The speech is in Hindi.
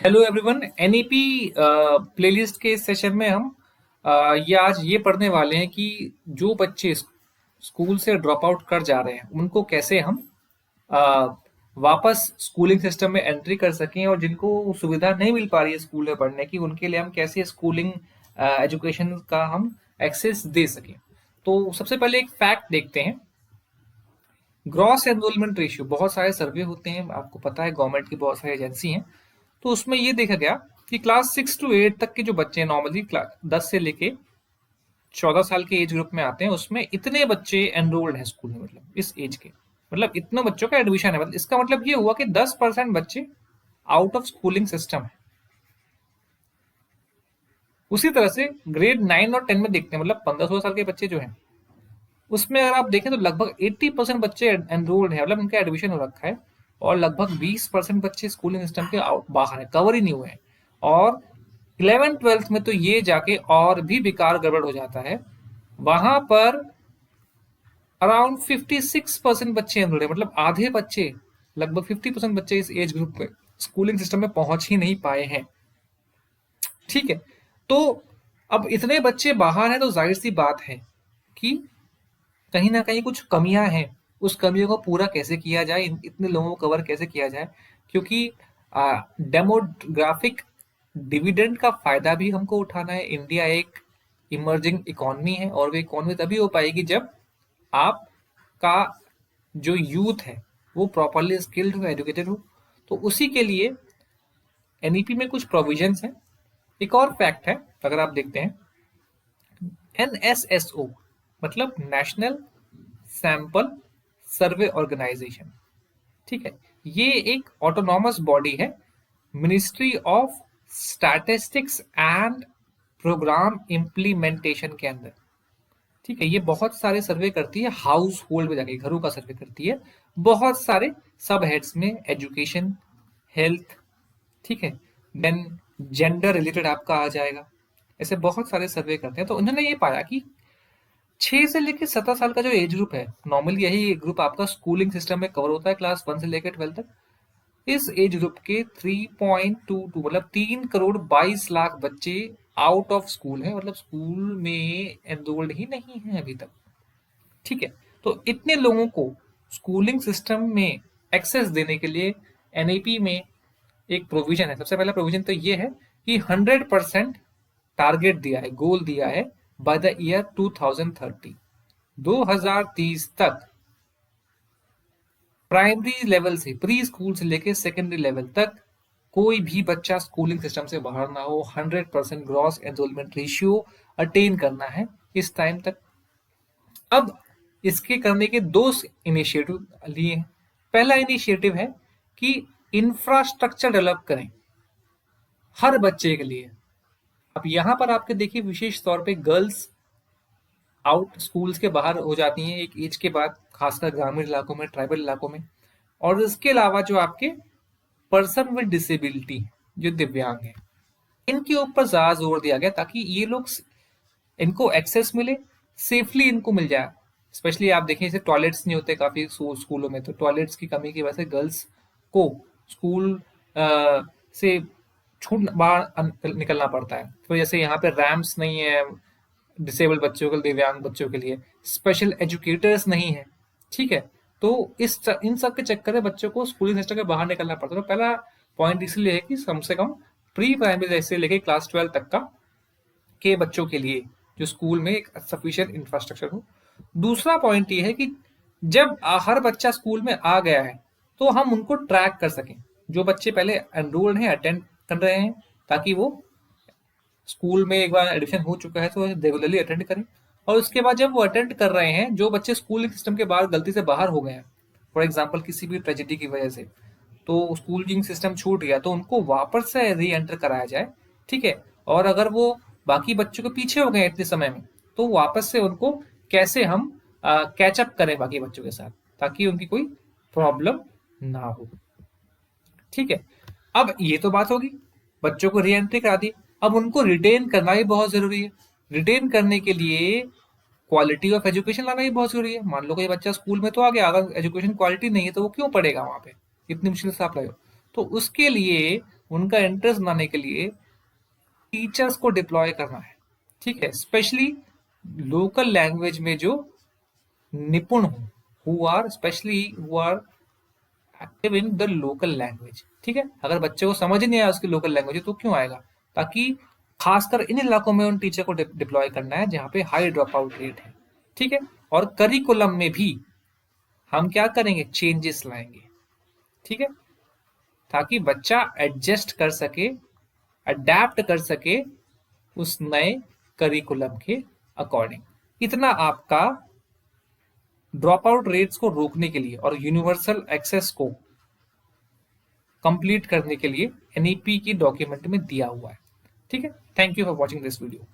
Hello everyone. एनईपी प्लेलिस्ट के इस सेशन में हम ये आज ये पढ़ने वाले हैं कि जो बच्चे स्कूल से ड्रॉप आउट कर जा रहे हैं उनको कैसे हम अ, वापस स्कूलिंग सिस्टम में एंट्री कर सकें, और जिनको सुविधा नहीं मिल पा रही है स्कूल में पढ़ने की उनके लिए हम कैसे स्कूलिंग एजुकेशन का हम एक्सेस दे सकें। तो सबसे पहले एक फैक्ट देखते हैं। ग्रॉस एनरोलमेंट रेशियो, बहुत सारे सर्वे होते हैं, आपको पता है गवर्नमेंट की बहुत सारी एजेंसी हैं। तो उसमें ये देखा गया कि क्लास 6 to 8 तक के जो बच्चे नॉर्मली 10 से लेके 14 साल के एज ग्रुप में आते हैं, उसमें इतने बच्चे एनरोल्ड हैं स्कूल में, मतलब इस एज के, मतलब इतने बच्चों का एडमिशन है। मतलब इसका मतलब ये हुआ कि 10% बच्चे आउट ऑफ स्कूलिंग सिस्टम है। उसी तरह से ग्रेड 9 और 10 में देखते हैं, मतलब 15-16 साल के बच्चे जो हैं उसमें अगर आप देखें तो लगभग 80% बच्चे एनरोल्ड है, मतलब उनका एडमिशन हो रखा है। और लगभग 20% बच्चे स्कूलिंग सिस्टम के आउट बाहर है, कवर ही नहीं हुए हैं। और 11th-12th में तो ये जाके और भी बेकार गड़बड़ हो जाता है। वहां पर अराउंड 56% बच्चे एनरोल्ड है, मतलब आधे बच्चे, लगभग 50% बच्चे इस एज ग्रुप में स्कूलिंग सिस्टम में पहुंच ही नहीं पाए हैं। ठीक है। तो अब इतने बच्चे बाहर हैं तो जाहिर सी बात है कि कहीं ना कहीं कुछ कमियां हैं। उस कमियों को पूरा कैसे किया जाए, इतने लोगों को कवर कैसे किया जाए, क्योंकि डेमोग्राफिक डिविडेंड का फायदा भी हमको उठाना है। इंडिया एक इमर्जिंग इकोनॉमी है, और वो इकोनॉमी तभी हो पाएगी जब आपका जो यूथ है वो प्रॉपरली स्किल्ड हो, एजुकेटेड हो। तो उसी के लिए एनईपी में कुछ प्रोविजंस हैं। एक और फैक्ट है, अगर आप देखते हैं, एनएसएसओ मतलब नेशनल सैंपल सर्वे ऑर्गेनाइजेशन, ठीक है, ये एक ऑटोनॉमस बॉडी है ministry of statistics and programme implementation के अंदर। ठीक है, ये बहुत सारे सर्वे करती है, हाउस होल्ड में जाके घरों का सर्वे करती है, बहुत सारे सब हेड्स में, एजुकेशन, हेल्थ, ठीक है, देन जेंडर रिलेटेड आपका आ जाएगा। ऐसे बहुत सारे सर्वे करते हैं। तो उन्होंने ये पाया कि 6 से लेकर 17 साल का जो एज ग्रुप है, नॉर्मली यही ग्रुप आपका स्कूलिंग सिस्टम में कवर होता है क्लास 1 से लेकर 12 तक। इस एज ग्रुप के 3.22 मतलब 3 करोड़ 22 लाख बच्चे आउट ऑफ स्कूल है, मतलब स्कूल में एनरोल्ड ही नहीं है अभी तक। ठीक है। तो इतने लोगों को स्कूलिंग सिस्टम में एक्सेस देने के लिए एनईपी में एक प्रोविजन है। सबसे पहला प्रोविजन तो ये है कि 100% टारगेट दिया है, गोल दिया है, बाय द ईयर 2030, 2030 तक प्राइमरी लेवल से, प्री स्कूल से लेकर सेकेंडरी लेवल तक कोई भी बच्चा स्कूलिंग सिस्टम से बाहर ना हो। 100% ग्रॉस एनरोलमेंट रेशियो अटेन करना है इस टाइम तक। अब इसके करने के दो इनिशिएटिव लिए हैं। पहला इनिशिएटिव है कि इंफ्रास्ट्रक्चर डेवलप करें हर बच्चे के लिए। अब यहाँ पर आपके देखिए, विशेष तौर पे गर्ल्स आउट स्कूल्स के बाहर हो जाती हैं एक एज के बाद, खासकर ग्रामीण इलाकों में, ट्राइबल इलाकों में। और इसके अलावा जो आपके पर्सन विद डिसेबिलिटी, जो दिव्यांग है, इनके ऊपर ज्यादा जोर दिया गया ताकि ये लोग, इनको एक्सेस मिले, सेफली इनको मिल जाए। स्पेशली आप देखें, जैसे टॉयलेट्स नहीं होते काफी स्कूलों में, तो टॉयलेट्स की कमी की वजह से गर्ल्स को स्कूल से छूट बाहर निकलना पड़ता है। तो जैसे यहाँ पे रैम्प्स नहीं है डिसेबल्ड बच्चों के लिए, दिव्यांग बच्चों के लिए स्पेशल एजुकेटर्स नहीं है। ठीक है। तो इन सब के चक्कर में बच्चों को स्कूलिंग सिस्टम के बाहर निकलना पड़ता है। तो पहला पॉइंट इसलिए है कि कम से कम प्री प्राइमरी से लेकर क्लास 12 तक का के बच्चों के लिए जो स्कूल में एक सफिशिएंट इंफ्रास्ट्रक्चर हो। दूसरा पॉइंट ये है कि जब हर बच्चा स्कूल में आ गया है तो हम उनको ट्रैक कर सकें, जो बच्चे पहले एनरोल्ड हैं, अटेंड कर रहे हैं, ताकि वो स्कूल में एक बार एडमिशन हो चुका है तो रेगुलरली अटेंड करें। और उसके बाद जब वो अटेंड कर रहे हैं, जो बच्चे स्कूल सिस्टम के बाद गलती से बाहर हो गए हैं, फॉर एग्जाम्पल किसी भी ट्रेजिडी की वजह से, तो स्कूलिंग सिस्टम छूट गया, तो उनको वापस से री एंटर कराया जाए। ठीक है। और अगर वो बाकी बच्चों के पीछे हो गए इतने समय में, तो वापस से उनको कैसे हम कैचअप करें बाकी बच्चों के साथ, ताकि उनकी कोई प्रॉब्लम ना हो। ठीक है। अब ये तो बात होगी, बच्चों को री एंट्री करा दी। अब उनको रिटेन करना भी बहुत जरूरी है। रिटेन करने के लिए क्वालिटी ऑफ एजुकेशन लाना भी बहुत जरूरी है। मान लो कोई बच्चा स्कूल में तो आ गया, अगर एजुकेशन क्वालिटी नहीं है तो वो क्यों पढ़ेगा वहां पे, इतनी मुश्किल से आप लाए हो। तो उसके लिए उनका इंटरेस्ट बनाने के लिए टीचर्स को डिप्लॉय करना है, ठीक है, स्पेशली लोकल लैंग्वेज में जो निपुण हो, who are active in the local language, ठीक है। अगर बच्चे को समझ ही नहीं आया उसकी लोकल लैंग्वेज तो क्यों आएगा, ताकि खासकर इन इलाकों में उन टीचर को डिप्लॉय करना है जहाँ पे हाई ड्रॉप आउट रेट है, ठीक है। और करिकुलम में भी हम क्या करेंगे, चेंजेस लाएंगे, ठीक है, ताकि बच्चा एडजस्ट कर सके, अडेप्ट कर सके उस नए करिकुलम के अकॉर्डिंग। इतना आपका ड्रॉप आउट रेट्स को रोकने के लिए और यूनिवर्सल एक्सेस को कंप्लीट करने के लिए एनईपी की डॉक्यूमेंट में दिया हुआ है, ठीक है। Thank you for watching this video.